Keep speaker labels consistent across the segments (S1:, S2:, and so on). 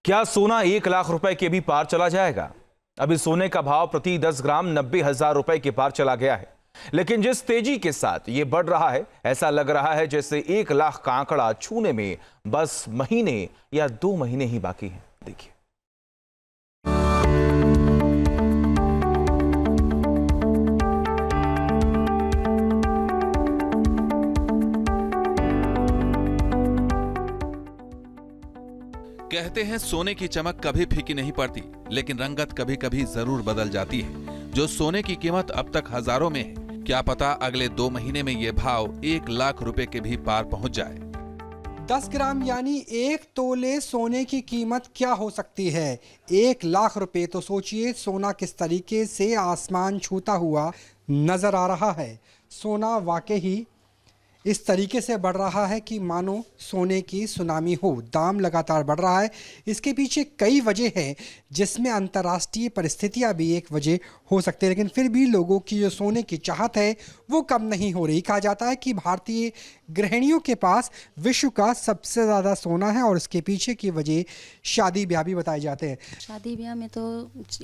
S1: क्या सोना 1 लाख रुपए के भी पार चला जाएगा? अभी सोने का भाव प्रति 10 ग्राम 90,000 रुपए के पार चला गया है, लेकिन जिस तेजी के साथ ये बढ़ रहा है, ऐसा लग रहा है जैसे 1 लाख का आंकड़ा छूने में बस महीने या 2 महीने ही बाकी हैं। देखिए,
S2: कहते हैं सोने की चमक कभी फीकी नहीं पड़ती, लेकिन रंगत कभी कभी जरूर बदल जाती है। जो सोने की कीमत अब तक हजारों में है, क्या पता अगले 2 महीने में ये भाव 1 लाख रुपए के भी पार पहुंच जाए।
S3: 10 ग्राम यानी 1 तोले सोने की कीमत क्या हो सकती है? 1 लाख रुपए। तो सोचिए सोना किस तरीके से आसमान छूता हुआ नजर आ रहा है। सोना वाकई ही इस तरीके से बढ़ रहा है कि मानो सोने की सुनामी हो। दाम लगातार बढ़ रहा है। इसके पीछे कई वजह हैं, जिसमें अंतर्राष्ट्रीय परिस्थितियां भी एक वजह हो सकती है, लेकिन फिर भी लोगों की जो सोने की चाहत है वो कम नहीं हो रही। कहा जाता है कि भारतीय गृहिणियों के पास विश्व का सबसे ज़्यादा सोना है और इसके पीछे की वजह शादी ब्याह भी बताए जाते हैं।
S4: शादी ब्याह में तो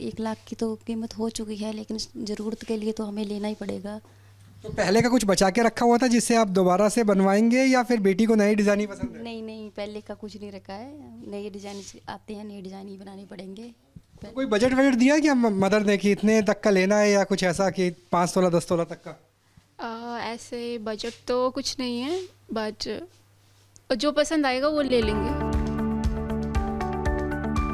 S4: 1 लाख की तो कीमत हो चुकी है, लेकिन ज़रूरत के लिए तो हमें लेना ही पड़ेगा।
S3: तो पहले का कुछ बचा के रखा हुआ था जिससे आप दोबारा से बनवाएंगे, या फिर बेटी को नई डिज़ाइन ही पसंद है?
S4: नहीं, पहले का कुछ नहीं रखा है। नए डिज़ाइन आते हैं, नए डिज़ाइन ही बनाने पड़ेंगे।
S3: तो कोई बजट वजट दिया क्या मदर ने कि इतने तक का लेना है, या कुछ ऐसा कि 5 तोला 10 तोला तक का?
S5: ऐसे बजट तो कुछ नहीं है, बट जो पसंद आएगा वो ले लेंगे।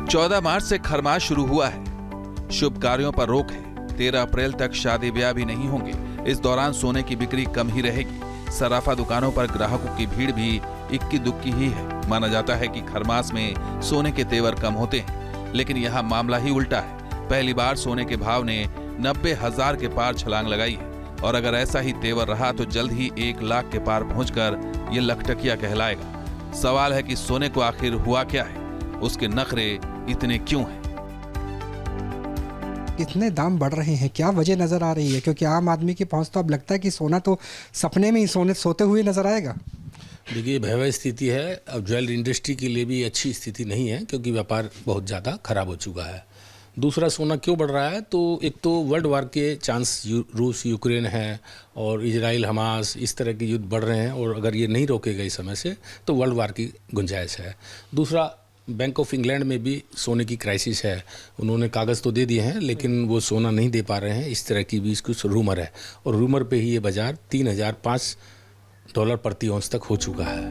S2: 14 मार्च से खरमास शुरू हुआ है। शुभ कार्यों पर रोक है। 13 अप्रैल तक शादी ब्याह भी नहीं होंगे। इस दौरान सोने की बिक्री कम ही रहेगी। सराफा दुकानों पर ग्राहकों की भीड़ भी इक्की दुक्की ही है। माना जाता है कि खरमास में सोने के तेवर कम होते हैं, लेकिन यहाँ मामला ही उल्टा है। पहली बार सोने के भाव ने 90,000 के पार छलांग लगाई है, और अगर ऐसा ही तेवर रहा तो जल्द ही 1 लाख के पार पहुंचकर ये लखटकिया कहलाएगा। सवाल है कि सोने को आखिर हुआ क्या है, उसके नखरे इतने क्यों हैं?
S3: इतने दाम बढ़ रहे हैं, क्या वजह नज़र आ रही है? क्योंकि आम आदमी की पहुंच तो अब लगता है कि सोना तो सपने में ही सोते हुए नज़र आएगा।
S6: देखिए, भयावह स्थिति है। अब ज्वेलरी इंडस्ट्री के लिए भी अच्छी स्थिति नहीं है, क्योंकि व्यापार बहुत ज़्यादा खराब हो चुका है। दूसरा, सोना क्यों बढ़ रहा है? तो एक तो वर्ल्ड वार के चांस, रूस यूक्रेन है और इजराइल हमास, इस तरह के युद्ध बढ़ रहे हैं, और अगर ये नहीं रोके गए समय से तो वर्ल्ड वार की गुंजाइश है। दूसरा, बैंक ऑफ इंग्लैंड में भी सोने की क्राइसिस है। उन्होंने कागज़ तो दे दिए हैं, लेकिन वो सोना नहीं दे पा रहे हैं। इस तरह की भी कुछ रूमर है, और रूमर पे ही ये बाजार $3,005 प्रति औंस तक हो चुका है।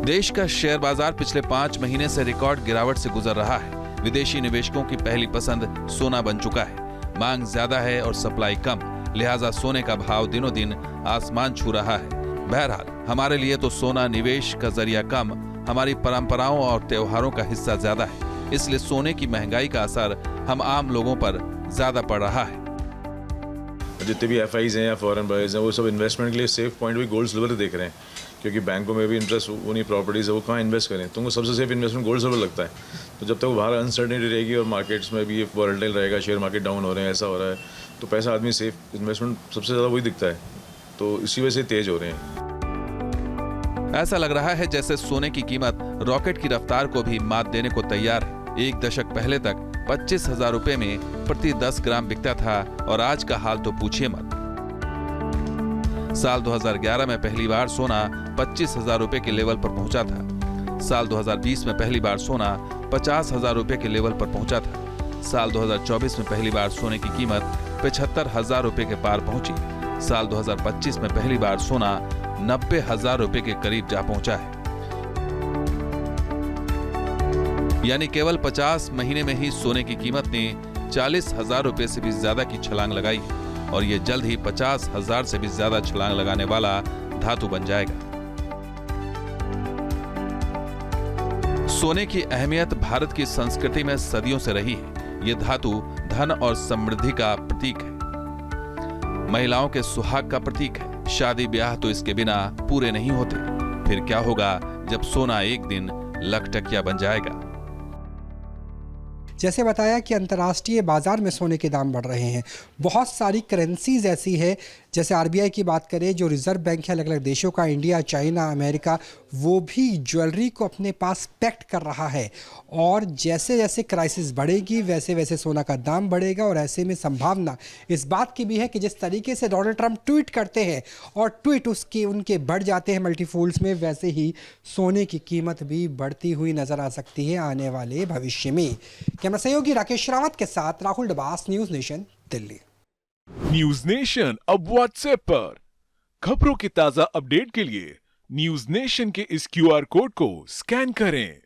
S2: देश का शेयर बाजार पिछले 5 महीने से रिकॉर्ड गिरावट से गुजर रहा है। विदेशी निवेशकों की पहली पसंद सोना बन चुका है। मांग ज्यादा है और सप्लाई कम, लिहाजा सोने का भाव दिनों दिन आसमान छू रहा है। बहरहाल, हमारे लिए तो सोना निवेश का जरिया कम, हमारी परंपराओं और त्योहारों का हिस्सा ज्यादा है। इसलिए सोने की महंगाई का असर हम आम लोगों पर ज्यादा पड़ रहा है।
S7: जितने भी FIs हैं या फॉरेन बायर्स हैं, वो सब इन्वेस्टमेंट के लिए सेफ पॉइंट भी गोल्ड सिल्वर देख रहे हैं, क्योंकि बैंकों में भी इंटरेस्ट उन्हीं प्रॉपर्टीज है, वो कहाँ इन्वेस्ट करें। तो उनको सबसे सेफ इन्वेस्टमेंट गोल्ड सिल्वर लगता है। तो जब तक वो बाहर अनसर्टेनिटी रहेगी और मार्केट्स में भी ये वॉलेटाइल रहेगा, शेयर मार्केट डाउन हो रहे हैं, ऐसा हो रहा है, तो पैसा आदमी सेफ इन्वेस्टमेंट सबसे ज़्यादा वही दिखता है। तो इसी वजह से तेज हो रहे हैं।
S2: ऐसा लग रहा है जैसे सोने की कीमत रॉकेट की रफ्तार को भी मात देने को तैयार है। 1 दशक पहले तक 25,000 रुपए में प्रति 10 ग्राम बिकता था, और आज का हाल तो पूछिए मत। साल 2011 में पहली बार सोना 25,000 रुपए के लेवल पर पहुंचा था। साल 2020 में पहली बार सोना 50,000 रुपए के लेवल पर पहुंचा था। साल 2024 में पहली बार सोने की कीमत 75,000 रुपए के पार पहुंची। साल 2025 में पहली बार सोना 90,000 रुपए के करीब जा पहुंचा है। यानी केवल 50 महीने में ही सोने की कीमत ने 40,000 रुपए से भी ज्यादा की छलांग लगाई है, और ये जल्द ही 50,000 से भी ज्यादा छलांग लगाने वाला धातु बन जाएगा। सोने की अहमियत भारत की संस्कृति में सदियों से रही है। ये धातु धन और समृद्धि का प्रतीक है, महिलाओं के सुहाग का प्रतीक है। शादी ब्याह तो इसके बिना पूरे नहीं होते। फिर क्या होगा जब सोना एक दिन लखटकिया बन जाएगा?
S3: जैसे बताया कि अंतर्राष्ट्रीय बाजार में सोने के दाम बढ़ रहे हैं। बहुत सारी करेंसीज ऐसी है जैसे आरबीआई की बात करें, जो रिजर्व बैंक है अलग अलग देशों का, इंडिया, चाइना, अमेरिका, वो भी ज्वेलरी को अपने पास पैक्ट कर रहा है। और जैसे जैसे क्राइसिस बढ़ेगी वैसे वैसे सोना का दाम बढ़ेगा। और ऐसे में संभावना इस बात की भी है कि जिस तरीके से डोनाल्ड ट्रंप ट्वीट करते हैं और ट्वीट उसके उनके बढ़ जाते हैं मल्टीफोल्ड्स में, वैसे ही सोने की कीमत भी बढ़ती हुई नजर आ सकती है आने वाले भविष्य में। कैमरा सहयोगी राकेश रावत के साथ Rahul Dabas, news nation, Delhi.
S8: News nation अब व्हाट्सएप पर खबरों के ताजा अपडेट के लिए न्यूज नेशन के इस क्यूआर कोड को स्कैन करें।